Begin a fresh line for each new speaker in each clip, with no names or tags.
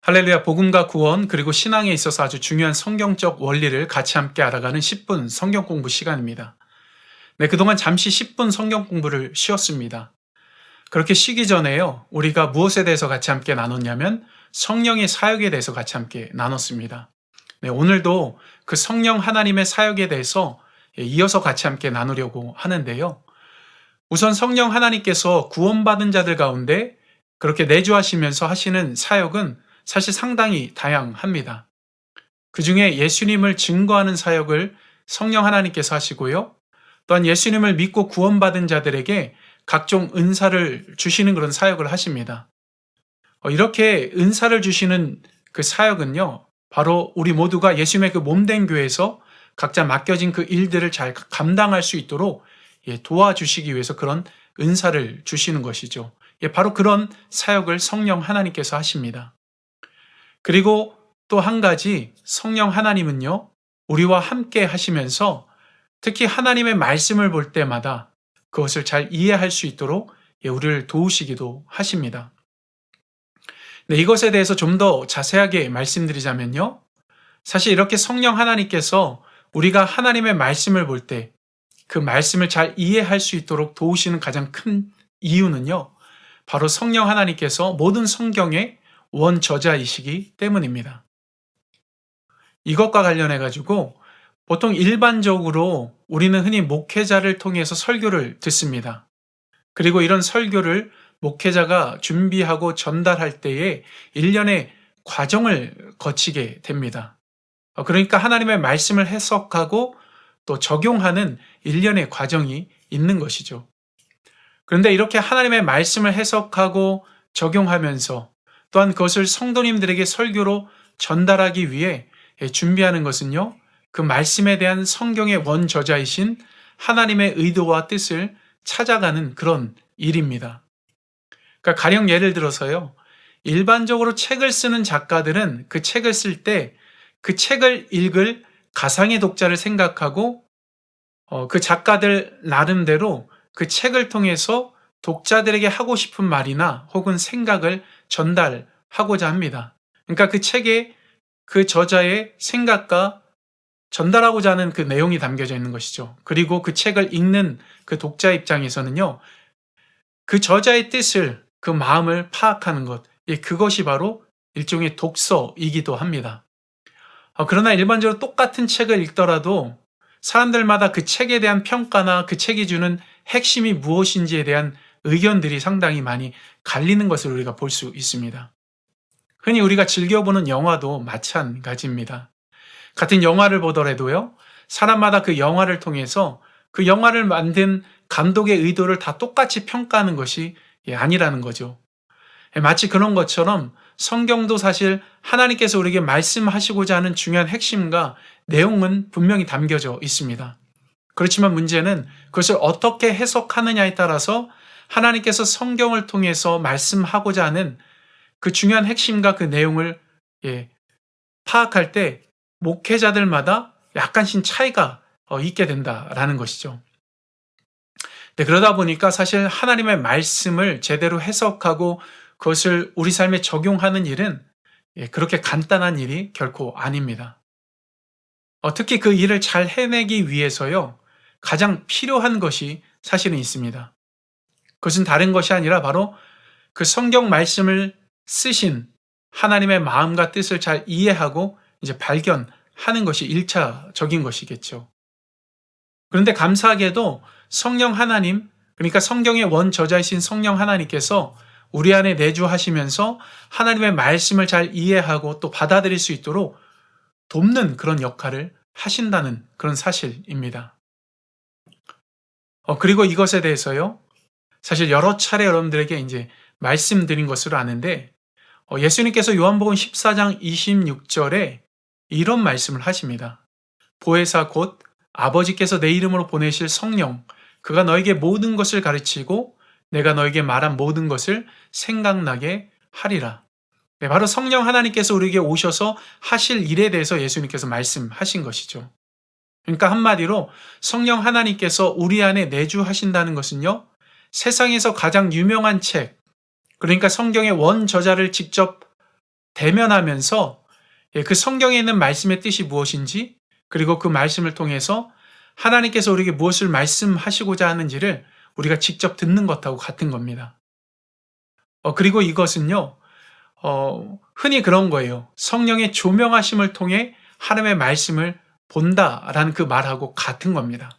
할렐루야, 복음과 구원 그리고 신앙에 있어서 아주 중요한 성경적 원리를 같이 함께 알아가는 10분 성경 공부 시간입니다. 네, 그동안 잠시 10분 성경 공부를 쉬었습니다. 그렇게 쉬기 전에요, 우리가 무엇에 대해서 같이 함께 나눴냐면 성령의 사역에 대해서 같이 함께 나눴습니다. 네, 오늘도 그 성령 하나님의 사역에 대해서 이어서 같이 함께 나누려고 하는데요. 우선 성령 하나님께서 구원받은 자들 가운데 그렇게 내주하시면서 하시는 사역은 사실 상당히 다양합니다. 그 중에 예수님을 증거하는 사역을 성령 하나님께서 하시고요. 또한 예수님을 믿고 구원받은 자들에게 각종 은사를 주시는 그런 사역을 하십니다. 이렇게 은사를 주시는 그 사역은요, 바로 우리 모두가 예수님의 그 몸된 교회에서 각자 맡겨진 그 일들을 잘 감당할 수 있도록 도와주시기 위해서 그런 은사를 주시는 것이죠. 바로 그런 사역을 성령 하나님께서 하십니다. 그리고 또 한 가지, 성령 하나님은요, 우리와 함께 하시면서 특히 하나님의 말씀을 볼 때마다 그것을 잘 이해할 수 있도록 우리를 도우시기도 하십니다. 네, 이것에 대해서 좀 더 자세하게 말씀드리자면요. 사실 이렇게 성령 하나님께서 우리가 하나님의 말씀을 볼 때 그 말씀을 잘 이해할 수 있도록 도우시는 가장 큰 이유는요, 바로 성령 하나님께서 모든 성경의 원저자이시기 때문입니다. 이것과 관련해 가지고 보통 일반적으로 우리는 흔히 목회자를 통해서 설교를 듣습니다. 그리고 이런 설교를 목회자가 준비하고 전달할 때에 일련의 과정을 거치게 됩니다. 그러니까 하나님의 말씀을 해석하고 또 적용하는 일련의 과정이 있는 것이죠. 그런데 이렇게 하나님의 말씀을 해석하고 적용하면서 또한 그것을 성도님들에게 설교로 전달하기 위해 준비하는 것은요, 그 말씀에 대한 성경의 원저자이신 하나님의 의도와 뜻을 찾아가는 그런 일입니다. 그러니까 가령 예를 들어서요, 일반적으로 책을 쓰는 작가들은 그 책을 쓸 때 그 책을 읽을 가상의 독자를 생각하고 그 작가들 나름대로 그 책을 통해서 독자들에게 하고 싶은 말이나 혹은 생각을 전달하고자 합니다. 그러니까 그 책에 그 저자의 생각과 전달하고자 하는 그 내용이 담겨져 있는 것이죠. 그리고 그 책을 읽는 그 독자 입장에서는요, 그 저자의 뜻을, 그 마음을 파악하는 것, 그것이 바로 일종의 독서이기도 합니다. 그러나 일반적으로 똑같은 책을 읽더라도 사람들마다 그 책에 대한 평가나 그 책이 주는 핵심이 무엇인지에 대한 의견들이 상당히 많이 갈리는 것을 우리가 볼 수 있습니다. 흔히 우리가 즐겨보는 영화도 마찬가지입니다. 같은 영화를 보더라도요, 사람마다 그 영화를 통해서 그 영화를 만든 감독의 의도를 다 똑같이 평가하는 것이 아니라는 거죠. 마치 그런 것처럼 성경도 사실 하나님께서 우리에게 말씀하시고자 하는 중요한 핵심과 내용은 분명히 담겨져 있습니다. 그렇지만 문제는 그것을 어떻게 해석하느냐에 따라서 하나님께서 성경을 통해서 말씀하고자 하는 그 중요한 핵심과 그 내용을 파악할 때 목회자들마다 약간씩 차이가 있게 된다라는 것이죠. 네, 그러다 보니까 사실 하나님의 말씀을 제대로 해석하고 그것을 우리 삶에 적용하는 일은 그렇게 간단한 일이 결코 아닙니다. 특히 그 일을 잘 해내기 위해서요, 가장 필요한 것이 사실은 있습니다. 그것은 다른 것이 아니라 바로 그 성경 말씀을 쓰신 하나님의 마음과 뜻을 잘 이해하고 이제 발견하는 것이 1차적인 것이겠죠. 그런데 감사하게도 성령 하나님, 그러니까 성경의 원저자이신 성령 하나님께서 우리 안에 내주하시면서 하나님의 말씀을 잘 이해하고 또 받아들일 수 있도록 돕는 그런 역할을 하신다는 그런 사실입니다. 그리고 이것에 대해서요, 사실 여러 차례 여러분들에게 이제 말씀드린 것으로 아는데, 예수님께서 요한복음 14장 26절에 이런 말씀을 하십니다. 보혜사 곧 아버지께서 내 이름으로 보내실 성령, 그가 너에게 모든 것을 가르치고 내가 너에게 말한 모든 것을 생각나게 하리라. 네, 바로 성령 하나님께서 우리에게 오셔서 하실 일에 대해서 예수님께서 말씀하신 것이죠. 그러니까 한마디로 성령 하나님께서 우리 안에 내주하신다는 것은요, 세상에서 가장 유명한 책, 그러니까 성경의 원저자를 직접 대면하면서 그 성경에 있는 말씀의 뜻이 무엇인지, 그리고 그 말씀을 통해서 하나님께서 우리에게 무엇을 말씀하시고자 하는지를 우리가 직접 듣는 것하고 같은 겁니다. 그리고 이것은요, 흔히 그런 거예요. 성령의 조명하심을 통해 하나님의 말씀을 본다라는 그 말하고 같은 겁니다.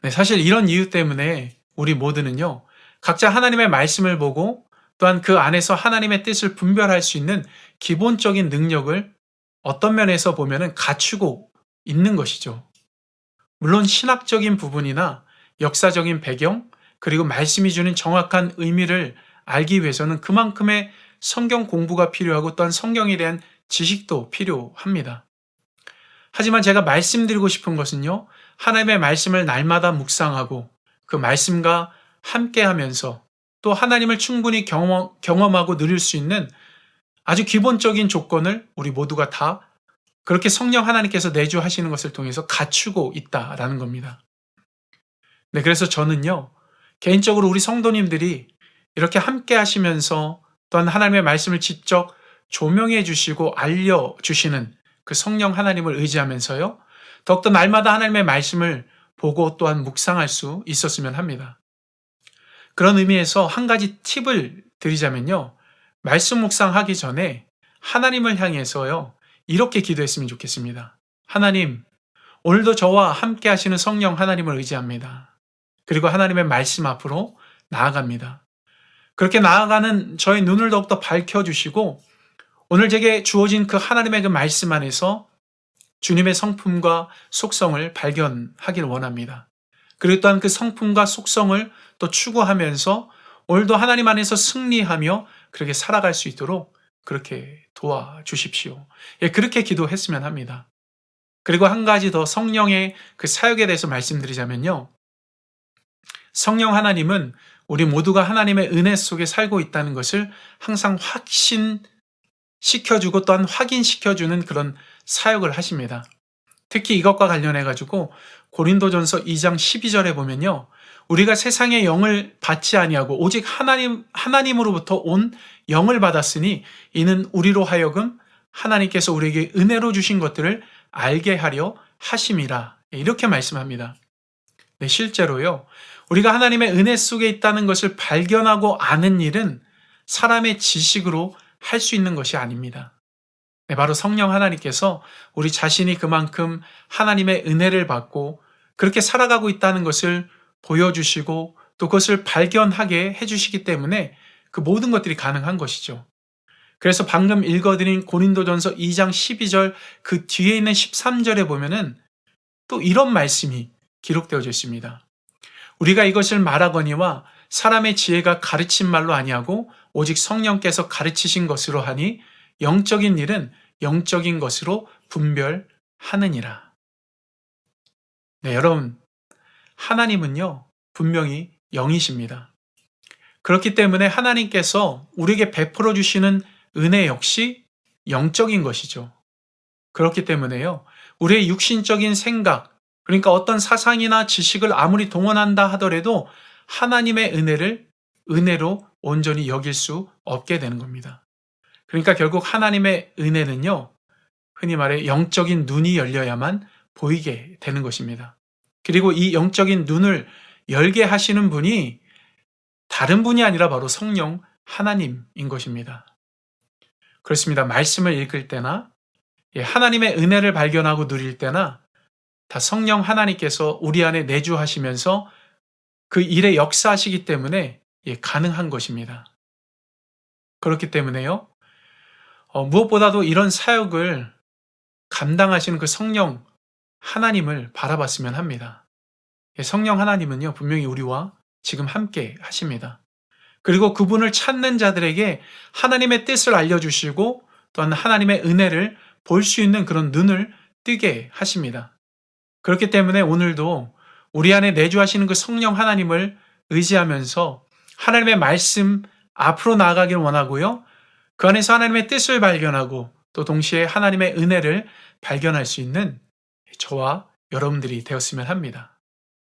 네, 사실 이런 이유 때문에 우리 모두는요, 각자 하나님의 말씀을 보고 또한 그 안에서 하나님의 뜻을 분별할 수 있는 기본적인 능력을 어떤 면에서 보면은 갖추고 있는 것이죠. 물론 신학적인 부분이나 역사적인 배경, 그리고 말씀이 주는 정확한 의미를 알기 위해서는 그만큼의 성경 공부가 필요하고 또한 성경에 대한 지식도 필요합니다. 하지만 제가 말씀드리고 싶은 것은요, 하나님의 말씀을 날마다 묵상하고 그 말씀과 함께 하면서 또 하나님을 충분히 경험하고 누릴 수 있는 아주 기본적인 조건을 우리 모두가 다 그렇게 성령 하나님께서 내주하시는 것을 통해서 갖추고 있다라는 겁니다. 네, 그래서 저는요, 개인적으로 우리 성도님들이 이렇게 함께 하시면서 또한 하나님의 말씀을 직접 조명해 주시고 알려주시는 그 성령 하나님을 의지하면서요, 더욱더 날마다 하나님의 말씀을 보고 또한 묵상할 수 있었으면 합니다. 그런 의미에서 한 가지 팁을 드리자면요, 말씀 묵상하기 전에 하나님을 향해서요, 이렇게 기도했으면 좋겠습니다. 하나님, 오늘도 저와 함께 하시는 성령 하나님을 의지합니다. 그리고 하나님의 말씀 앞으로 나아갑니다. 그렇게 나아가는 저의 눈을 더욱더 밝혀주시고 오늘 제게 주어진 그 하나님의 그 말씀 안에서 주님의 성품과 속성을 발견하길 원합니다. 그리고 또한 그 성품과 속성을 또 추구하면서 오늘도 하나님 안에서 승리하며 그렇게 살아갈 수 있도록 그렇게 도와주십시오. 예, 그렇게 기도했으면 합니다. 그리고 한 가지 더 성령의 그 사역에 대해서 말씀드리자면요, 성령 하나님은 우리 모두가 하나님의 은혜 속에 살고 있다는 것을 항상 확신시켜주고 또한 확인시켜주는 그런 사역을 하십니다. 특히 이것과 관련해가지고 고린도전서 2장 12절에 보면요, 우리가 세상의 영을 받지 아니하고 오직 하나님으로부터 온 영을 받았으니 이는 우리로 하여금 하나님께서 우리에게 은혜로 주신 것들을 알게 하려 하심이라. 이렇게 말씀합니다. 네, 실제로요, 우리가 하나님의 은혜 속에 있다는 것을 발견하고 아는 일은 사람의 지식으로 할 수 있는 것이 아닙니다. 네, 바로 성령 하나님께서 우리 자신이 그만큼 하나님의 은혜를 받고 그렇게 살아가고 있다는 것을 보여주시고 또 그것을 발견하게 해주시기 때문에 그 모든 것들이 가능한 것이죠. 그래서 방금 읽어드린 고린도전서 2장 12절 그 뒤에 있는 13절에 보면은 또 이런 말씀이 기록되어져 있습니다. 우리가 이것을 말하거니와 사람의 지혜가 가르친 말로 아니하고 오직 성령께서 가르치신 것으로 하니 영적인 일은 영적인 것으로 분별하느니라. 네, 여러분, 하나님은요, 분명히 영이십니다. 그렇기 때문에 하나님께서 우리에게 베풀어 주시는 은혜 역시 영적인 것이죠. 그렇기 때문에요, 우리의 육신적인 생각, 그러니까 어떤 사상이나 지식을 아무리 동원한다 하더라도 하나님의 은혜로 온전히 여길 수 없게 되는 겁니다. 그러니까 결국 하나님의 은혜는요, 흔히 말해 영적인 눈이 열려야만 보이게 되는 것입니다. 그리고 이 영적인 눈을 열게 하시는 분이 다른 분이 아니라 바로 성령 하나님인 것입니다. 그렇습니다. 말씀을 읽을 때나 하나님의 은혜를 발견하고 누릴 때나 다 성령 하나님께서 우리 안에 내주하시면서 그 일에 역사하시기 때문에 가능한 것입니다. 그렇기 때문에요, 무엇보다도 이런 사역을 감당하시는 그 성령 하나님을 바라봤으면 합니다. 성령 하나님은요, 분명히 우리와 지금 함께 하십니다. 그리고 그분을 찾는 자들에게 하나님의 뜻을 알려주시고 또한 하나님의 은혜를 볼 수 있는 그런 눈을 뜨게 하십니다. 그렇기 때문에 오늘도 우리 안에 내주하시는 그 성령 하나님을 의지하면서 하나님의 말씀 앞으로 나아가길 원하고요, 그 안에서 하나님의 뜻을 발견하고 또 동시에 하나님의 은혜를 발견할 수 있는 저와 여러분들이 되었으면 합니다.